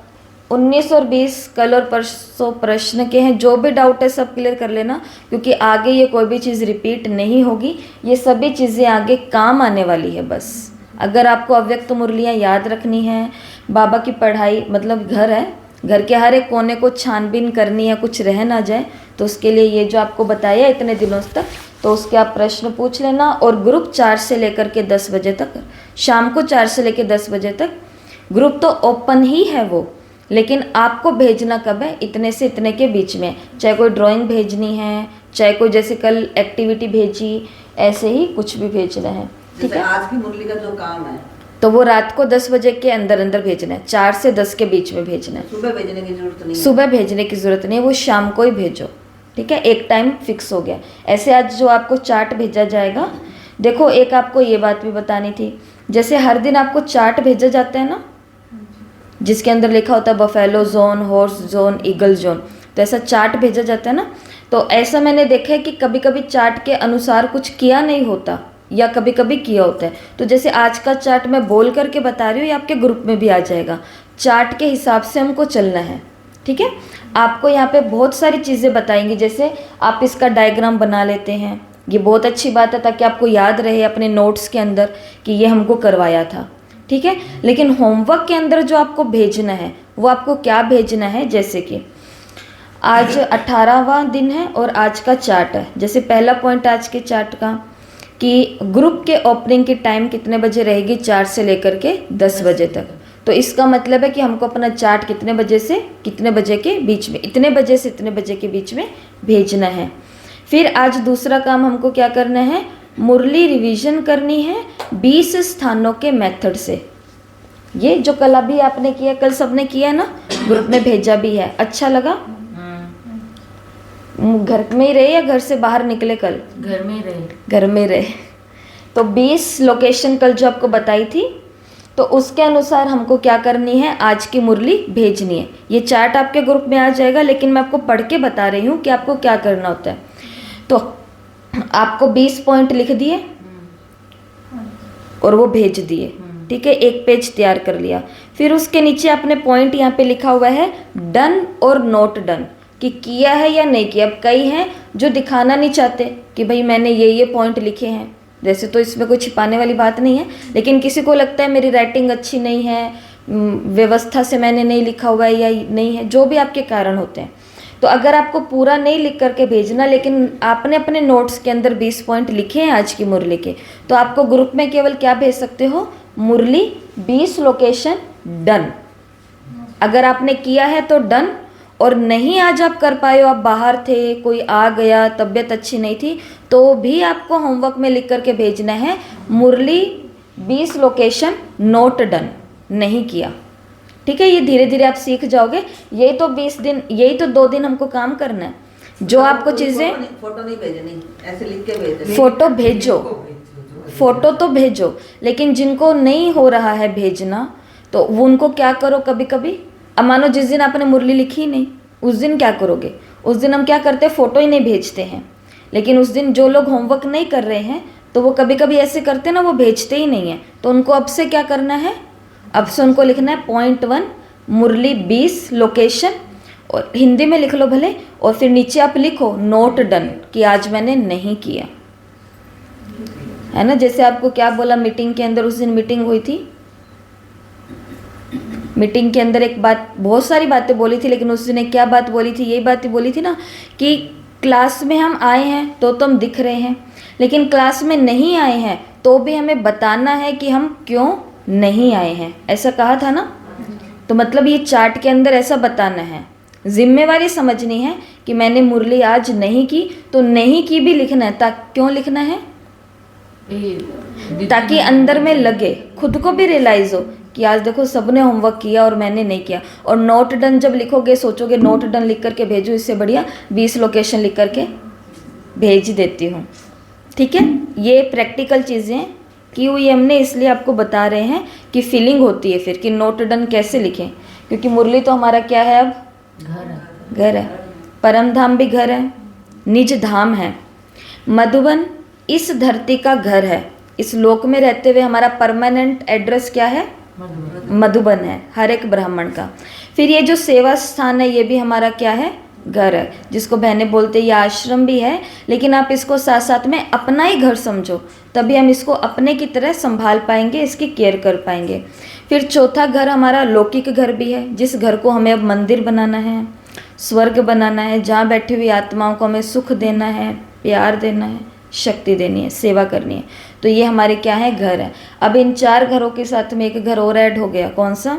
19 और 20 कल और परसों प्रश्न के हैं, जो भी डाउट है सब क्लियर कर लेना, क्योंकि आगे ये कोई भी चीज़ रिपीट नहीं होगी, ये सभी चीज़ें आगे काम आने वाली है। बस अगर आपको अव्यक्त मुरलियाँ याद रखनी है, बाबा की पढ़ाई, मतलब घर है, घर के हर एक कोने को छानबीन करनी है, कुछ रह ना जाए, तो उसके लिए ये जो आपको बताया इतने दिनों तक, तो उसके आप प्रश्न पूछ लेना। और ग्रुप 4 से लेकर के 10 बजे तक, शाम को 4 से लेकर 10 बजे तक ग्रुप तो ओपन ही है वो, लेकिन आपको भेजना कब है, इतने से इतने के बीच में। चाहे कोई ड्राइंग भेजनी है, चाहे कोई जैसे कल एक्टिविटी भेजी, ऐसे ही कुछ भी भेजना है। ठीक जैसे है, आज की मुरली का जो काम है तो वो रात को 10 बजे के अंदर अंदर भेजना है, 4 से 10 के बीच में भेजना है। सुबह भेजने की जरूरत नहीं है। सुबह भेजने की ज़रूरत नहीं है, वो शाम को ही भेजो। ठीक है, एक टाइम फिक्स हो गया। ऐसे आज जो आपको चार्ट भेजा जाएगा, देखो एक आपको ये बात भी बतानी थी, जैसे हर दिन आपको चार्ट भेजा जाता है ना, जिसके अंदर लिखा होता है buffalo zone, horse zone, eagle zone, तो ऐसा चार्ट भेजा जाता है ना। तो ऐसा मैंने देखा है कि कभी कभी चार्ट के अनुसार कुछ किया नहीं होता, या कभी कभी किया होता है। तो जैसे आज का चार्ट मैं बोल करके बता रही हूँ, ये आपके ग्रुप में भी आ जाएगा। चार्ट के हिसाब से हमको चलना है। ठीक है, आपको यहाँ पे बहुत सारी चीज़ें बताएंगी, जैसे आप इसका डायग्राम बना लेते हैं, ये बहुत अच्छी बात है ताकि आपको याद रहे अपने नोट्स के अंदर कि ये हमको करवाया था, ठीक है। लेकिन होमवर्क के अंदर जो आपको भेजना है वो आपको क्या भेजना है, जैसे कि आज 18वां दिन है और आज का चार्ट है। जैसे पहला पॉइंट आज के चार्ट का कि ग्रुप के ओपनिंग की टाइम कितने बजे रहेगी, 4 से लेकर के 10 बजे तक। तो इसका मतलब है कि हमको अपना चार्ट कितने बजे से कितने बजे के बीच में, इतने बजे से इतने बजे के बीच में भेजना है। फिर आज दूसरा काम हमको क्या करना है, मुरली रिवीजन करनी है 20 स्थानों के मेथड से। ये जो कल अभी आपने किया, कल सबने किया ना, ग्रुप में भेजा भी है, अच्छा लगा? घर में ही रहे या घर से बाहर निकले कल? घर में रहे। घर में रहे। तो 20 लोकेशन कल जो आपको बताई थी, तो उसके अनुसार हमको क्या करनी है, आज की मुरली भेजनी है। ये चार्ट आपके ग्रुप में आ जाएगा, लेकिन मैं आपको पढ़ के बता रही हूँ कि आपको क्या करना होता है। तो आपको 20 पॉइंट लिख दिए और वो भेज दिए, ठीक है, एक पेज तैयार कर लिया। फिर उसके नीचे आपने पॉइंट यहाँ पे लिखा हुआ है डन और नॉट डन, कि किया है या नहीं किया। अब कई हैं जो दिखाना नहीं चाहते कि भाई मैंने ये पॉइंट लिखे हैं, जैसे तो इसमें कोई छिपाने वाली बात नहीं है, लेकिन किसी को लगता है मेरी राइटिंग अच्छी नहीं है, व्यवस्था से मैंने नहीं लिखा हुआ है या नहीं है, जो भी आपके कारण होते हैं। तो अगर आपको पूरा नहीं लिख करके भेजना, लेकिन आपने अपने नोट्स के अंदर 20 पॉइंट लिखे हैं आज की मुरली के, तो आपको ग्रुप में केवल क्या भेज सकते हो, मुरली 20 लोकेशन डन। अगर आपने किया है तो डन, और नहीं आज आप कर पाए हो, आप बाहर थे, कोई आ गया, तबीयत अच्छी नहीं थी, तो भी आपको होमवर्क में लिख करके भेजना है मुरली 20 लोकेशन नोट डन, नहीं किया, ठीक है। ये धीरे धीरे आप सीख जाओगे। यही तो 20 दिन, यही तो 2 दिन हमको काम करना है। जो आपको चीज़ें, फोटो नहीं भेजनी, ऐसे लिख के भेज, फोटो भेजो, फोटो तो भेजो, लेकिन जिनको नहीं हो रहा है भेजना, तो वो उनको क्या करो, कभी कभी अब मानो जिस दिन आपने मुरली लिखी ही नहीं, उस दिन क्या करोगे, उस दिन हम क्या करते हैं, फ़ोटो ही नहीं भेजते हैं। लेकिन उस दिन जो लोग होमवर्क नहीं कर रहे हैं, तो वो कभी कभी ऐसे करते हैं ना, वो भेजते ही नहीं हैं। तो उनको अब से क्या करना है, अब से उनको लिखना है पॉइंट 1 मुरली 20 लोकेशन, और हिंदी में लिख लो भले, और फिर नीचे आप लिखो नोट डन कि आज मैंने नहीं किया, है ना। जैसे आपको क्या बोला मीटिंग के अंदर, उस दिन मीटिंग हुई थी, मीटिंग के अंदर एक बात, बहुत सारी बातें बोली थी, लेकिन उस दिन एक क्या बात बोली थी, यही बात ही बोली थी ना कि क्लास में हम आए हैं तो हम दिख रहे हैं, लेकिन क्लास में नहीं आए हैं तो भी हमें बताना है कि हम क्यों नहीं आए हैं, ऐसा कहा था ना। तो मतलब ये चार्ट के अंदर ऐसा बताना है, जिम्मेवारी समझनी है कि मैंने मुरली आज नहीं की, तो नहीं की भी लिखना है। क्यों लिखना है, ताकि अंदर में लगे, खुद को भी रियलाइज हो कि आज देखो सबने होमवर्क किया और मैंने नहीं किया। और नोट डन जब लिखोगे, सोचोगे नोट डन लिख करके भेजो, इससे बढ़िया 20 लोकेशन लिख करके भेज देती हूँ, ठीक है। ये प्रैक्टिकल चीज़ें की हुई हमने, इसलिए आपको बता रहे हैं कि फीलिंग होती है फिर कि नोट डन कैसे लिखें, क्योंकि मुरली तो हमारा क्या है, अब घर है, परम धाम भी घर है, निज धाम है। मधुबन इस धरती का घर है, इस लोक में रहते हुए हमारा परमानेंट एड्रेस क्या है, मधुबन है, हर एक ब्राह्मण का। फिर ये जो सेवा स्थान है, ये भी हमारा क्या है, घर है, जिसको बहनें बोलते हैं ये आश्रम भी है, लेकिन आप इसको साथ साथ में अपना ही घर समझो, तभी हम इसको अपने की तरह संभाल पाएंगे, इसकी केयर कर पाएंगे। फिर चौथा घर हमारा लौकिक घर भी है, जिस घर को हमें अब मंदिर बनाना है, स्वर्ग बनाना है, जहाँ बैठी हुई आत्माओं को हमें सुख देना है, प्यार देना है, शक्ति देनी है, सेवा करनी है। तो ये हमारे क्या है, घर है। अब इन 4 घरों के साथ में एक घर और ऐड हो गया, कौन सा,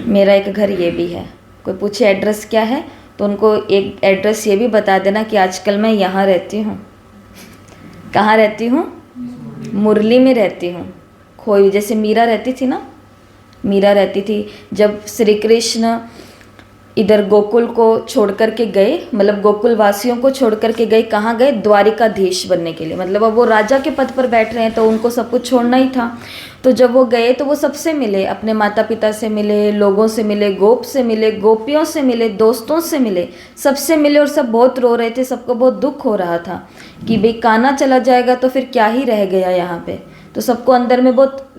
मेरा एक घर ये भी है। कोई पूछे एड्रेस क्या है, तो उनको एक एड्रेस ये भी बता देना कि आजकल मैं यहाँ रहती हूँ। कहाँ रहती हूँ, मुरली में रहती हूँ। खोई, जैसे मीरा रहती थी ना, मीरा रहती थी जब श्री कृष्ण इधर गोकुल को छोड़ कर के गए, मतलब गोकुल वासियों को छोड़ कर के गए, कहाँ गए, द्वारिकाधीश बनने के लिए। मतलब अब वो राजा के पद पर बैठ रहे हैं, तो उनको सब कुछ छोड़ना ही था। तो जब वो गए तो वो सबसे मिले, अपने माता पिता से मिले, लोगों से मिले, गोप से मिले, गोपियों से मिले, दोस्तों से मिले, सबसे मिले, और सब बहुत रो रहे थे, सबको बहुत दुख हो रहा था कि भाई कान्हा चला जाएगा तो फिर क्या ही रह गया यहाँ पे। तो सबको अंदर में बहुत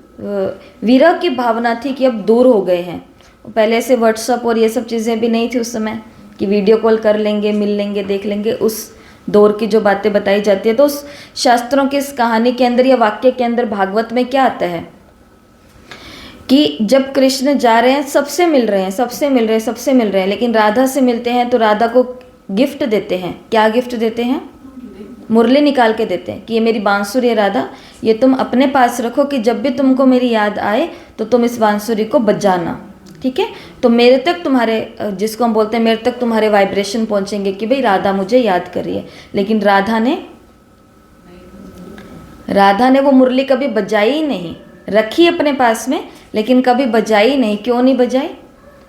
विरह की भावना थी कि अब दूर हो गए हैं। पहले से व्हाट्सअप और ये सब चीज़ें भी नहीं थी उस समय कि वीडियो कॉल कर लेंगे, मिल लेंगे, देख लेंगे। उस दौर की जो बातें बताई जाती है। तो उस शास्त्रों की इस कहानी के अंदर या वाक्य के अंदर भागवत में क्या आता है कि जब कृष्ण जा रहे हैं, सबसे मिल रहे हैं, सबसे मिल रहे हैं, सबसे मिल रहे हैं, लेकिन राधा से मिलते हैं तो राधा को गिफ्ट देते हैं। क्या गिफ्ट देते हैं? मुरली निकाल के देते हैं कि ये मेरी बांसुरी है राधा, ये तुम अपने पास रखो कि जब भी तुमको मेरी याद आए तो तुम इस बांसुरी को बजाना, ठीक है। तो मेरे तक तुम्हारे, जिसको हम बोलते हैं मेरे तक तुम्हारे वाइब्रेशन पहुंचेंगे कि भाई राधा मुझे याद कर रही है। लेकिन राधा ने वो मुरली कभी बजाई ही नहीं, रखी अपने पास में, लेकिन कभी बजाई नहीं। क्यों नहीं बजाई?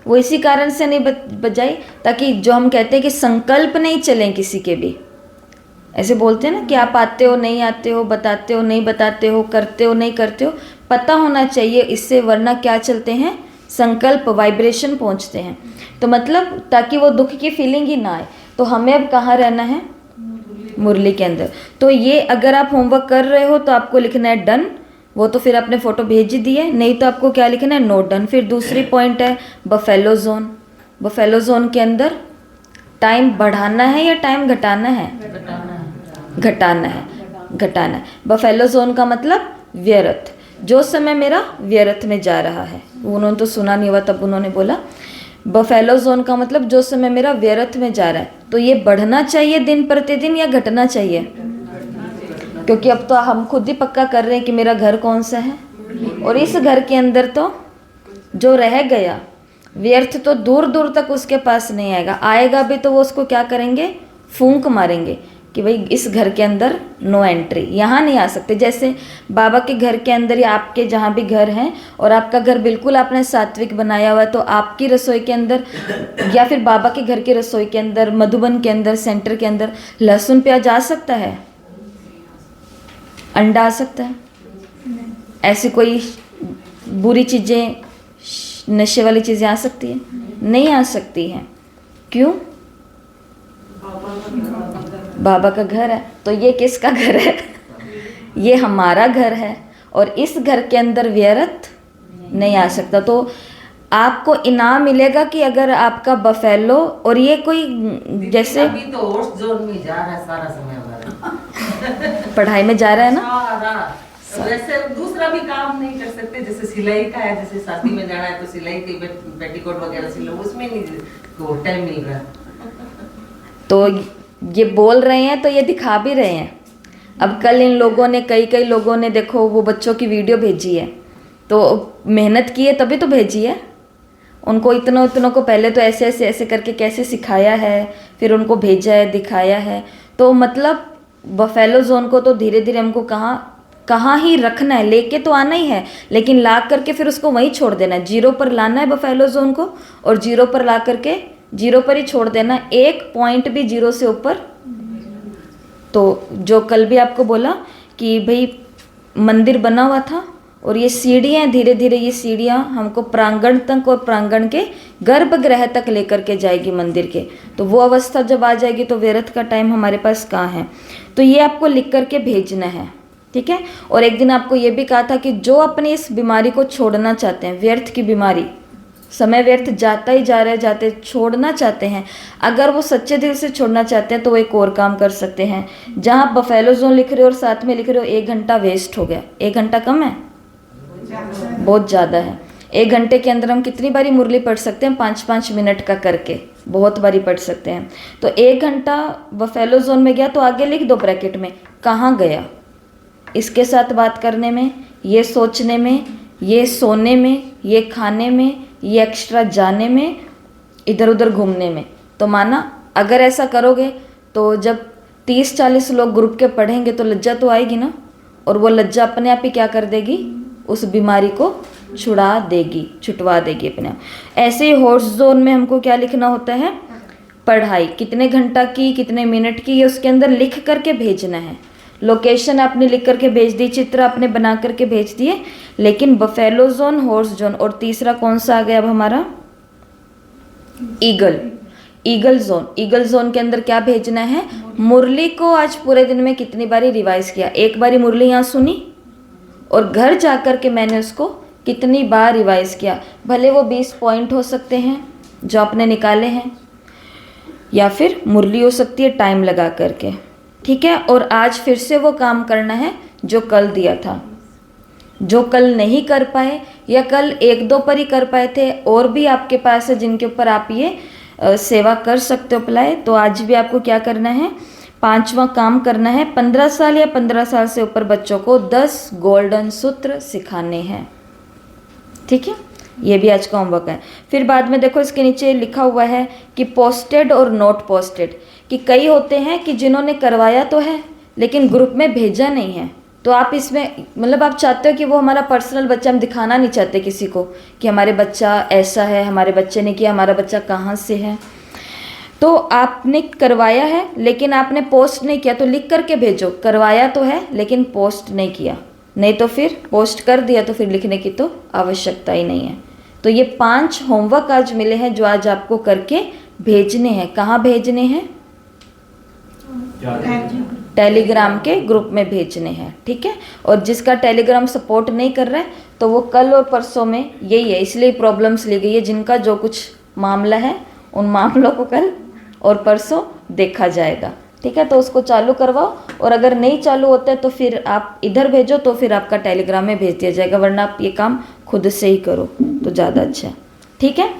वो इसी कारण से नहीं बजाई ताकि जो हम कहते हैं कि संकल्प नहीं चलें किसी के भी। ऐसे बोलते हैं ना कि आप आते हो नहीं आते हो, बताते हो नहीं बताते हो, करते हो नहीं करते हो, पता होना चाहिए इससे, वरना क्या चलते हैं? संकल्प, वाइब्रेशन पहुंचते हैं। तो मतलब ताकि वो दुख की फीलिंग ही ना आए। तो हमें अब कहाँ रहना है? मुरली के अंदर। तो ये अगर आप होमवर्क कर रहे हो तो आपको लिखना है डन, वो तो फिर आपने फोटो भेज ही दी है, नहीं तो आपको क्या लिखना है? Note done. फिर दूसरी पॉइंट है बफेलो जोन। बफेलो जोन के अंदर टाइम बढ़ाना है या टाइम घटाना है? घटाना है, घटाना है। बफेलो जोन का मतलब व्यर्थ, जो समय मेरा व्यर्थ में जा रहा है। उन्होंने तो सुना नहीं हुआ तब उन्होंने बोला बफेलो जोन का मतलब जो समय मेरा व्यर्थ में जा रहा है। तो ये बढ़ना चाहिए दिन प्रतिदिन या घटना चाहिए? क्योंकि अब तो हम खुद ही पक्का कर रहे हैं कि मेरा घर कौन सा है, और इस घर के अंदर तो जो रह गया व्यर्थ तो दूर दूर तक उसके पास नहीं आएगा। आएगा भी तो वो उसको क्या करेंगे? फूंक मारेंगे कि भाई इस घर के अंदर नो एंट्री, यहाँ नहीं आ सकते। जैसे बाबा के घर के अंदर या आपके जहाँ भी घर हैं और आपका घर बिल्कुल आपने सात्विक बनाया हुआ है, तो आपकी रसोई के अंदर या फिर बाबा के घर की रसोई के अंदर, मधुबन के अंदर, सेंटर के अंदर लहसुन प्याज आ सकता है? अंडा आ सकता है? ऐसी कोई बुरी चीज़ें, नशे वाली चीज़ें आ सकती है? नहीं आ सकती हैं। क्यों? बाबा का घर है। तो ये किसका घर है? ये हमारा घर है, और इस घर के अंदर व्यर्थ नहीं आ सकता। तो आपको इनाम मिलेगा कि अगर आपका बफेलो, और ये कोई जैसे अभी तो होस्ट जोन में जा रहा है सारा समय हमारा। पढ़ाई में जा रहा है ना, सारा। वैसे दूसरा भी काम नहीं कर सकते, जैसे सिलाई का है, जैसे शादी में जाना है तो सिलाई के पेटीकोट वगैरह सिलो, उसमें नहीं टाइम मिल रहा। तो ये बोल रहे हैं तो ये दिखा भी रहे हैं। अब कल इन लोगों ने, कई लोगों ने देखो वो बच्चों की वीडियो भेजी है, तो मेहनत की है तभी तो भेजी है। उनको इतनों को पहले तो ऐसे करके कैसे सिखाया है, फिर उनको भेजा है, दिखाया है। तो मतलब बफेलो जोन को तो धीरे धीरे हमको कहाँ ही रखना है, लेके तो आना ही है, लेकिन ला करके फिर उसको वहीं छोड़ देना है। जीरो पर लाना है बफेलो जोन को, और जीरो पर ला करके जीरो पर ही छोड़ देना, एक पॉइंट भी जीरो से ऊपर। तो जो कल भी आपको बोला कि भाई मंदिर बना हुआ था और ये सीढ़ियाँ, धीरे धीरे ये सीढ़ियाँ हमको प्रांगण तक और प्रांगण के गर्भगृह तक लेकर के जाएगी मंदिर के। तो वो अवस्था जब आ जाएगी तो व्यर्थ का टाइम हमारे पास कहाँ है। तो ये आपको लिख करके भेजना है, ठीक है। और एक दिन आपको ये भी कहा था कि जो अपनी इस बीमारी को छोड़ना चाहते हैं, व्यर्थ की बीमारी, समय व्यर्थ जाता ही जा रहा है, जाते छोड़ना चाहते हैं, अगर वो सच्चे दिल से छोड़ना चाहते हैं तो वो एक और काम कर सकते हैं। जहाँ बफेलो जोन लिख रहे हो और साथ में लिख रहे हो 1 घंटा वेस्ट हो गया। 1 घंटा कम है? बहुत ज़्यादा है। 1 घंटे के अंदर हम कितनी बारी मुरली पढ़ सकते हैं? 5-5 मिनट का करके बहुत बारी पढ़ सकते हैं। तो 1 घंटा बफेलो जोन में गया तो आगे लिख दो ब्रैकेट में कहाँ गया। इसके साथ बात करने में, ये सोचने में, ये सोने में, ये खाने में, ये एक्स्ट्रा जाने में, इधर उधर घूमने में। तो माना अगर ऐसा करोगे तो जब 30-40 लोग ग्रुप के पढ़ेंगे तो लज्जा तो आएगी ना, और वो लज्जा अपने आप ही क्या कर देगी? उस बीमारी को छुटवा देगी अपने आप। ऐसे ही हॉर्स जोन में हमको क्या लिखना होता है? पढ़ाई कितने घंटा की, कितने मिनट की, ये उसके अंदर लिख करके भेजना है। लोकेशन आपने लिख करके भेज दी, चित्र आपने बना करके भेज दिए, लेकिन बफेलो जोन, हॉर्स जोन, और तीसरा कौन सा आ गया अब हमारा? Eagle zone. ईगल जोन के अंदर क्या भेजना है? मुरली को आज पूरे दिन में कितनी बारी रिवाइज किया। एक बारी मुरली यहाँ सुनी और घर जाकर के मैंने उसको कितनी बार रिवाइज किया। भले वो 20 पॉइंट हो सकते हैं जो आपने निकाले हैं, या फिर मुरली हो सकती है टाइम लगा करके। ठीक है। और आज फिर से वो काम करना है जो कल दिया था। जो कल नहीं कर पाए या कल एक दो पर ही कर पाए थे, और भी आपके पास है जिनके ऊपर आप ये सेवा कर सकते हो अप्लाई, तो आज भी आपको क्या करना है, 5वां काम करना है। 15 साल या 15 साल से ऊपर बच्चों को 10 गोल्डन सूत्र सिखाने हैं। ठीक है, ये भी आज का होमवर्क है। फिर बाद में देखो इसके नीचे लिखा हुआ है कि पोस्टेड और नोट पोस्टेड, कि कई होते हैं कि जिन्होंने करवाया तो है लेकिन ग्रुप में भेजा नहीं है। तो आप इसमें मतलब आप चाहते हो कि वो हमारा पर्सनल बच्चा, हम दिखाना नहीं चाहते किसी को कि हमारे बच्चा ऐसा है, हमारे बच्चे ने किया, हमारा बच्चा कहाँ से है। तो आपने करवाया है लेकिन आपने पोस्ट नहीं किया, तो लिख करके भेजो, करवाया तो है लेकिन पोस्ट नहीं किया। नहीं तो फिर पोस्ट कर दिया तो फिर लिखने की तो आवश्यकता ही नहीं है। तो ये 5 होमवर्क आज मिले हैं जो आज आपको करके भेजने हैं। कहाँ भेजने हैं? टेलीग्राम के ग्रुप में भेजने हैं। ठीक है, और जिसका टेलीग्राम सपोर्ट नहीं कर रहा है तो वो कल और परसों में यही है, इसलिए प्रॉब्लम्स ली गई है। जिनका जो कुछ मामला है उन मामलों को कल और परसों देखा जाएगा। ठीक है, तो उसको चालू करवाओ, और अगर नहीं चालू होता है तो फिर आप इधर भेजो, तो फिर आपका टेलीग्राम में भेज दिया जाएगा, वरना आप ये काम खुद से ही करो तो ज़्यादा अच्छा है। ठीक है,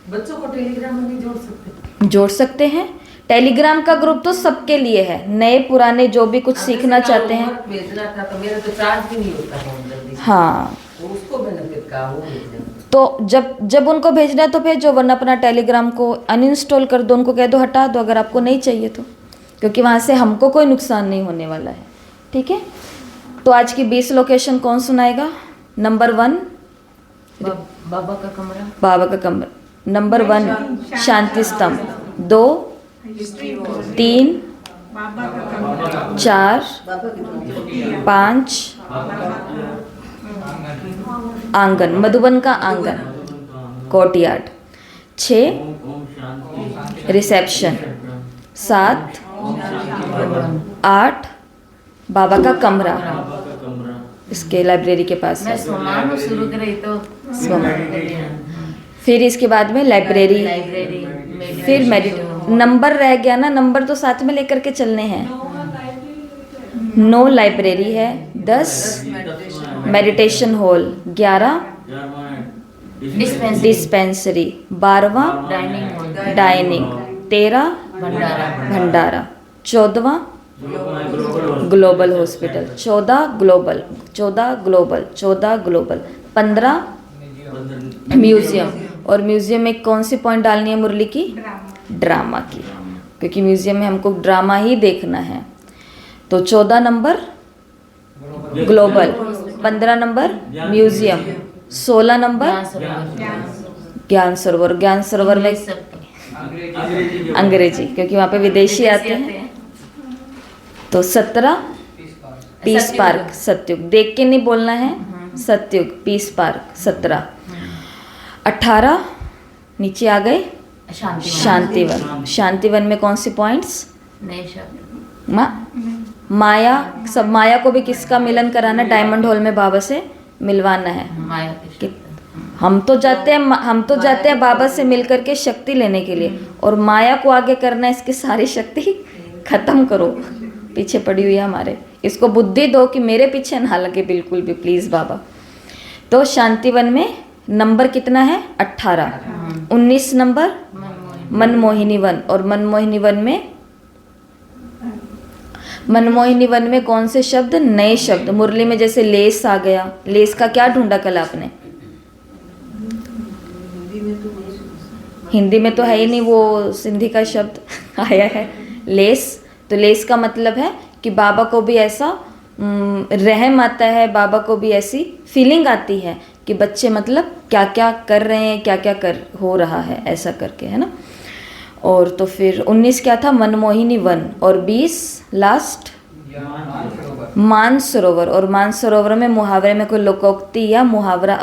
बच्चों को टेलीग्राम में नहीं जोड़ सकते? जोड़ सकते हैं। टेलीग्राम का ग्रुप तो सबके लिए है, नए पुराने जो भी कुछ सीखना चाहते हैं। भेजना था तो मेरा तो चार्ज भी नहीं होता है जल्दी। हाँ, तो उसको मैंने फिर कहा वो भेजना। तो जब उनको भेजना है तो भेजो, वरना अपना टेलीग्राम को अनइंस्टॉल कर दो, उनको कह दो हटा दो अगर आपको नहीं चाहिए तो, क्योंकि वहाँ से हमको कोई नुकसान नहीं होने वाला है। ठीक है, तो आज की 20 लोकेशन कौन सुनाएगा? नंबर 1 बाबा का कमरा, बाबा का कमरा। नंबर 1 शांति स्तंभ, 2 3 4 5 आंगन, मधुबन का आंगन, कोर्टयार्ड। 6 रिसेप्शन, 7 8 बाबा का कमरा, इसके लाइब्रेरी के पास मैं है। सोमानु शुरू करी तो फिर इसके बाद में लाइब्रेरी, लाइब्रेरी, फिर नंबर रह गया ना, नंबर तो साथ में लेकर के चलने हैं। 9 लाइब्रेरी है, 10 मेडिटेशन हॉल, 11 डिस्पेंसरी, 12वां डाइनिंग, 13 भंडारा, 14वां ग्लोबल हॉस्पिटल, 14 ग्लोबल, 15 म्यूजियम। और म्यूजियम में कौन सी पॉइंट डालनी है मुरली की? ड्रामा की, क्योंकि म्यूजियम में हमको ड्रामा ही देखना है। तो 14 number global, 15 number museum, 16 number ज्ञान सरोवर। ज्ञान सरोवर में अंग्रेजी, क्योंकि वहाँ पे विदेशी आते हैं। तो 17 पीस पार्क, सतयुग, देख के नहीं बोलना है, सतयुग पीस पार्क 17। 18 नीचे आ गए शांतिवन। शांतिवन में कौन सी पॉइंट्स? नए शब्द, माया, सब माया को भी किसका मिलन कराना? डायमंड हॉल में बाबा से मिलवाना है। माया के कि हम तो जाते हैं बाबा से मिल करके शक्ति लेने के लिए, और माया को आगे करना है, इसकी सारी शक्ति खत्म करो, पीछे पड़ी हुई है हमारे। इसको बुद्धि दो कि मेरे पीछे ना लगे बिल्कुल भी, प्लीज़ बाबा। तो शांतिवन में नंबर कितना है? 18। 19 नंबर मनमोहिनी वन, और मनमोहिनी वन में कौन से शब्द? नए शब्द। मुरली में जैसे लेस आ गया, लेस का क्या ढूंढा कल आपने? हिंदी में तो है ही नहीं, वो सिंधी का शब्द आया है लेस। तो लेस का मतलब है कि बाबा को भी ऐसा रहम आता है, बाबा को भी ऐसी फीलिंग आती है कि बच्चे मतलब क्या क्या कर रहे हैं, क्या क्या कर हो रहा है, ऐसा करके, है ना। और तो फिर 19 क्या था? मनमोहिनी वन। और 20 लास्ट मानसरोवर। और मानसरोवर में मुहावरे में कोई लोकोक्ति या मुहावरा,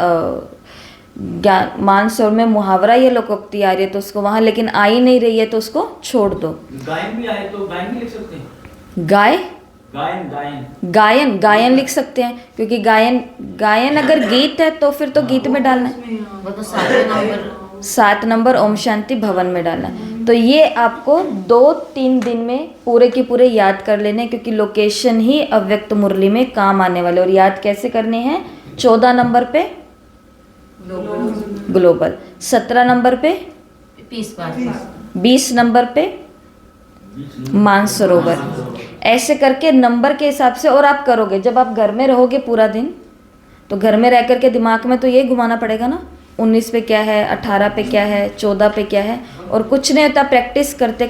मानसरोवर में मुहावरा या लोकोक्ति आ रही है तो उसको वहाँ, लेकिन आ ही नहीं रही है तो उसको छोड़ दो। गायन भी आए तो गायन भी लिख सकते हैं। गायन लिख सकते हैं, क्योंकि गायन अगर गीत है तो फिर तो गीत में डालना है। वो तो 7 नंबर 7 नंबर ओम शांति भवन में डालना है, तो ये आपको 2-3 दिन में पूरे के पूरे याद कर लेने हैं, क्योंकि लोकेशन ही अव्यक्त मुरली में काम आने वाले। और याद कैसे करने हैं? 14 नंबर पे ग्लोबल, 17 नंबर पे पीस बात 20 नंबर पे मानसरोवर। ऐसे करके नंबर के हिसाब से। और आप करोगे जब आप घर में रहोगे पूरा दिन, तो घर में रह करके दिमाग में तो ये घुमाना पड़ेगा ना, 19 पे क्या है, 18 पे क्या है, 14 पे क्या है। और कुछ नहीं होता, प्रैक्टिस करते